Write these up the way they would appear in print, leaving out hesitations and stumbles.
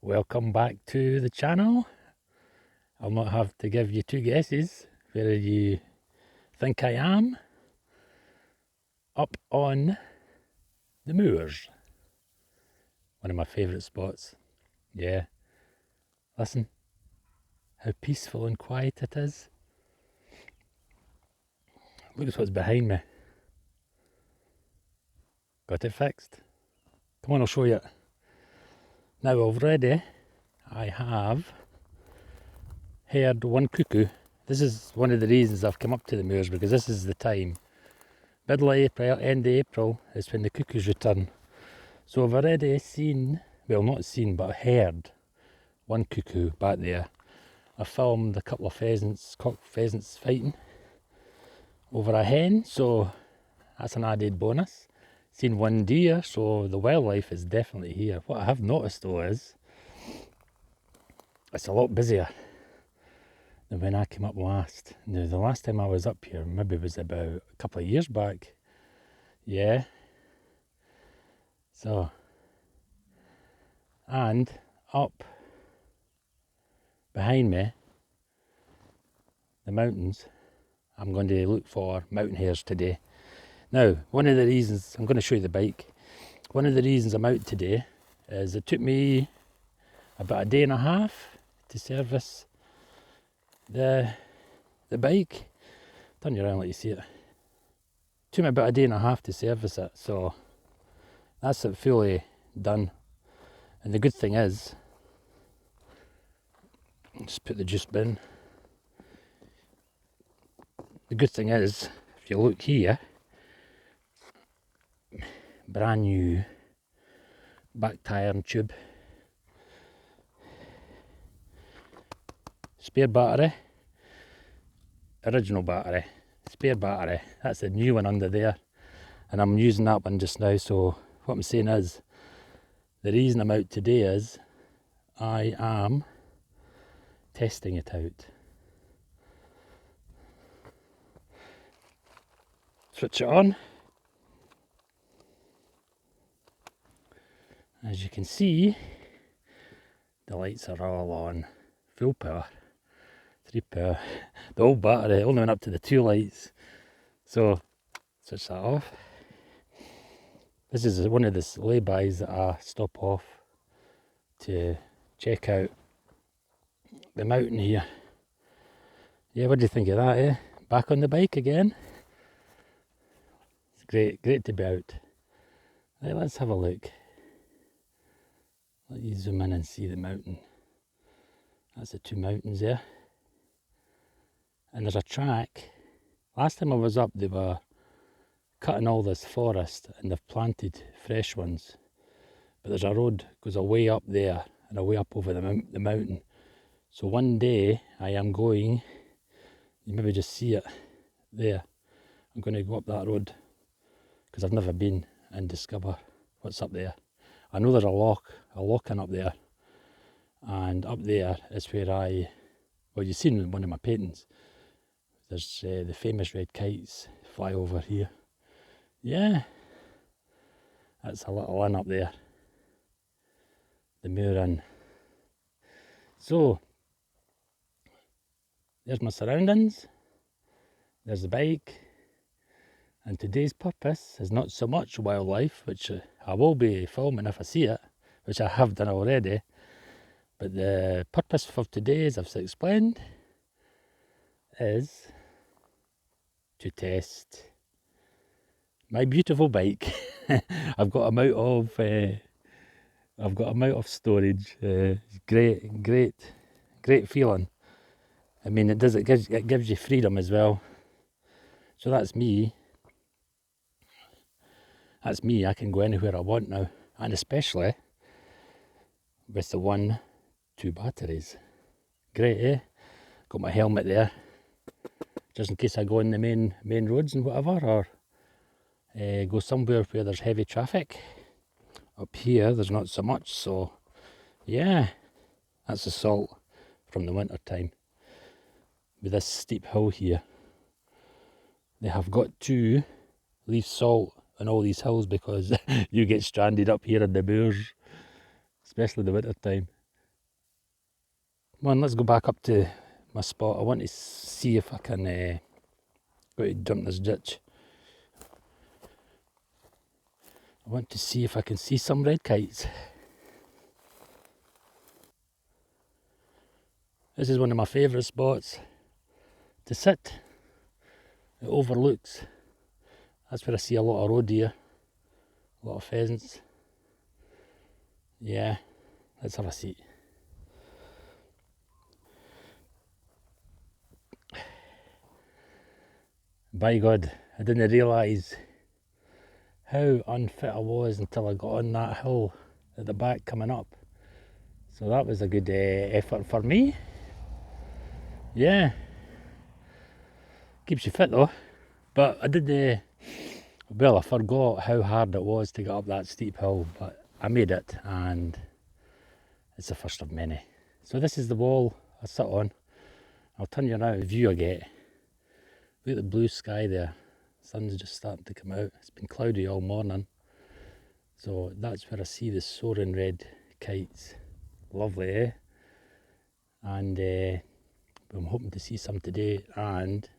Welcome back to the channel. I'll not have to give you two guesses where you think I am. Up on the moors. One of my favourite spots. Yeah. Listen, how peaceful and quiet it is. Look at what's behind me. Got it fixed. Come on, I'll show you. Now already I have heard one cuckoo. This is one of the reasons I've come up to the moors, because this is the time. Middle of April, end of April is when the cuckoos return. So I've already seen, well not seen, but heard one cuckoo back there. I filmed a couple of cock pheasants fighting over a hen, so that's an added bonus. Seen one deer, so the wildlife is definitely here. What I have noticed though is, it's a lot busier than when I came up last. Now the last time I was up here, maybe it was about a couple of years back. Yeah. So, and up behind me, the mountains, I'm going to look for mountain hares today. Now, one of the reasons, I'm going to show you the bike. One of the reasons I'm out today is it took me about a day and a half to service the bike. Turn you around, let you see it. Took me about a day and a half to service it, so that's it fully done. And the good thing is, just put the juice bin. The good thing is, if you look here, brand new back tyre and tube, spare battery, original battery, spare battery, that's the new one under there, and I'm using that one just now. So what I'm saying is, the reason I'm out today is I am testing it out. Switch it on. As you can see, the lights are all on full power, 3 power. The old battery only went up to the 2 lights, so switch that off. This is one of the laybys that I stop off to check out the mountain here. Yeah, what do you think of that, eh? Back on the bike again. It's great to be out. Right, let's have a look. Let you zoom in and see the mountain. That's the 2 mountains there. And there's a track. Last time I was up, they were cutting all this forest and they've planted fresh ones. But there's a road goes away up there and away up over the mountain. So one day I am going, you maybe just see it there. I'm going to go up that road because I've never been and discover what's up there. I know there's a locking up there, and up there is where well, you've seen in one of my paintings, there's the famous red kites fly over here. Yeah, that's a little inn up there, the Moor Inn. So, there's my surroundings, there's the bike, and today's purpose is not so much wildlife, which I will be filming if I see it, which I have done already, but the purpose for today, as I've explained, is to test my beautiful bike. I've got them out of storage. Great feeling. I mean, it gives you freedom as well. So that's me. That's me. I can go anywhere I want now, and especially with the 1-2 batteries. Great, eh? Got my helmet there, just in case I go on the main roads and whatever, or go somewhere where there's heavy traffic. Up here there's not so much, so yeah, that's the salt from the winter time. With this steep hill here, they have got to leave salt on all these hills because you get stranded up here in the moors, especially the winter time. Come on, let's go back up to my spot. I want to see if I can go to jump this ditch. I want to see if I can see some red kites. This is one of my favourite spots to sit. It overlooks. That's where I see a lot of roe deer, a lot of pheasants. Yeah, let's have a seat. By God, I didn't realise how unfit I was until I got on that hill at the back coming up. So that was a good effort for me. Yeah, keeps you fit though. But I did, well, I forgot how hard it was to get up that steep hill, but I made it, and it's the first of many. So this is the wall I sit on. I'll turn you around the view I get. Look at the blue sky there. Sun's just starting to come out. It's been cloudy all morning. So that's where I see the soaring red kites. Lovely, eh? And I'm hoping to see some today, and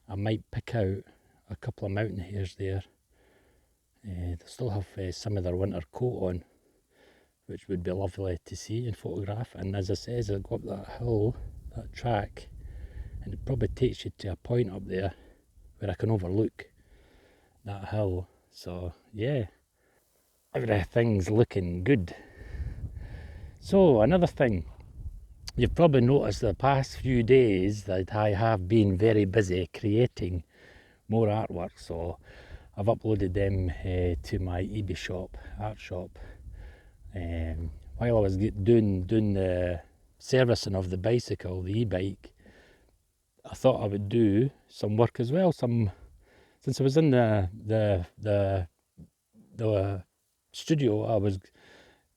I might pick out a couple of mountain hares there. They still have some of their winter coat on, which would be lovely to see and photograph. And as I says, I go up that hill, that track, and it probably takes you to a point up there where I can overlook that hill. So yeah, everything's looking good. So another thing, you've probably noticed the past few days that I have been very busy creating more artwork. So I've uploaded them to my eBay shop, art shop. While I was doing the servicing of the bicycle, the e-bike, I thought I would do some work as well. Since I was in the studio, I was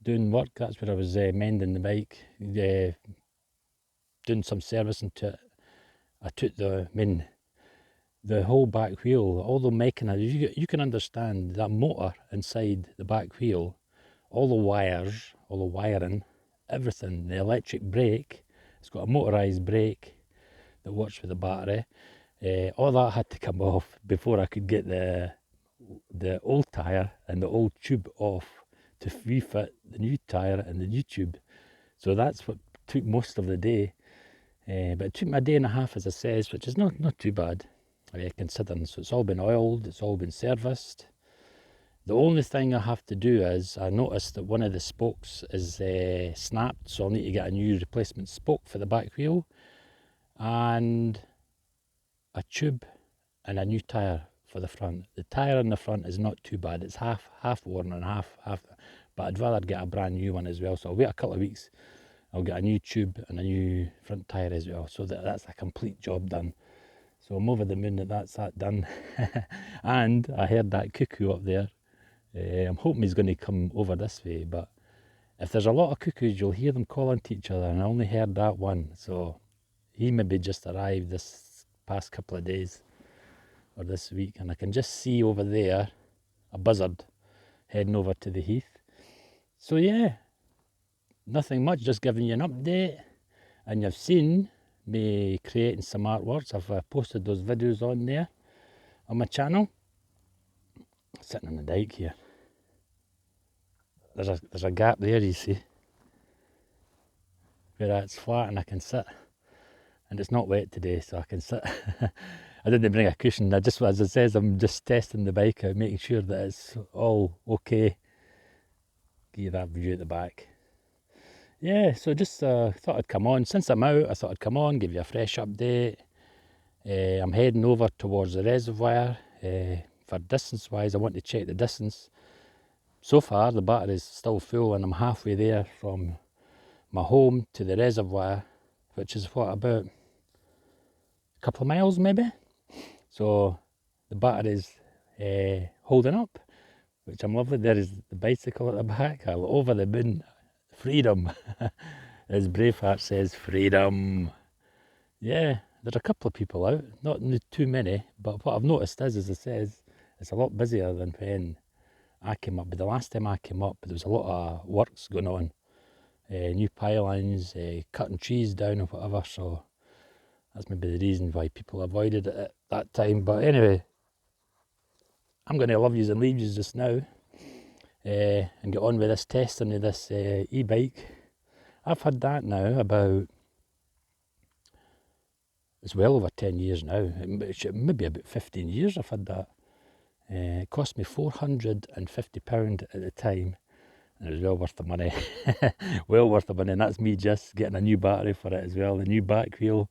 doing work. That's where I was mending the bike, doing some servicing to it. I took the whole back wheel, all the mechanism. You can understand that motor inside the back wheel, all the wires, all the wiring, everything. The electric brake, it's got a motorised brake that works with the battery. All that had to come off before I could get the old tyre and the old tube off to refit the new tyre and the new tube. So that's what took most of the day. But it took me a day and a half, as I says, which is not too bad, considering. So it's all been oiled, it's all been serviced. The only thing I have to do is, I noticed that one of the spokes is snapped, so I'll need to get a new replacement spoke for the back wheel, and a tube and a new tyre for the front. The tyre in the front is not too bad. It's half worn and half, but I'd rather get a brand new one as well. So I'll wait a couple of weeks. I'll get a new tube and a new front tyre as well. So that's a complete job done. So I'm over the moon that's that done. And I heard that cuckoo up there. I'm hoping he's going to come over this way, but if there's a lot of cuckoos, you'll hear them calling to each other, and I only heard that one. So he maybe just arrived this past couple of days or this week, and I can just see over there a buzzard heading over to the heath. So yeah, nothing much, just giving you an update. And you've seen me creating some artworks. I've posted those videos on there on my channel. Sitting on the dike here. There's a gap there, you see, where it's flat and I can sit. And it's not wet today, so I can sit. I didn't bring a cushion. I just, as it says, I'm just testing the bike out, making sure that it's all okay. Give you that view at the back. Yeah, so just thought I'd come on. Since I'm out, I thought I'd come on, give you a fresh update. I'm heading over towards the reservoir. For distance-wise, I want to check the distance. So far, the battery's still full, and I'm halfway there from my home to the reservoir, which is what, about a couple of miles maybe. So the battery's holding up, which I'm lovely. There is the bicycle at the back. I'm over the moon. Freedom. As Braveheart says, freedom. Yeah, there's a couple of people out, not too many, but what I've noticed is, as it says, it's a lot busier than when I came up. But the last time I came up, there was a lot of works going on new pylons, cutting trees down or whatever, so that's maybe the reason why people avoided it at that time. But anyway, I'm going to love yous and leave yous just now, and get on with this testing of this e-bike. I've had that now about, it's well over 10 years now, maybe about 15 years I've had that. It cost me £450 at the time, and it was well worth the money. Well worth the money, and that's me just getting a new battery for it as well, the new back wheel,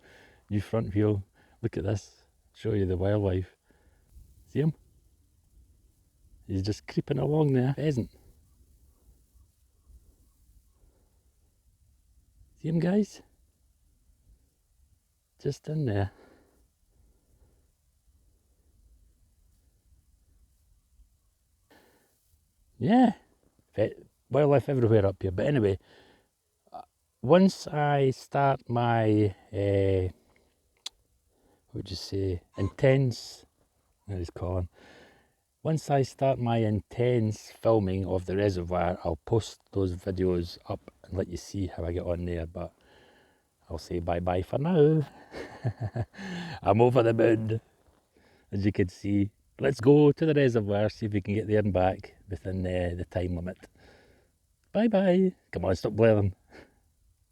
new front wheel. Look at this, show you the wildlife. See him? He's just creeping along there, pheasant. See him, guys? Just in there. Yeah, wildlife everywhere up here. But anyway, once I start my, what would you say, intense, there's Colin. Once I start my intense filming of the reservoir, I'll post those videos up and let you see how I get on there. But I'll say bye-bye for now. I'm over the moon, as you can see. Let's go to the reservoir, see if we can get there and back within the time limit. Bye-bye. Come on, stop blaring.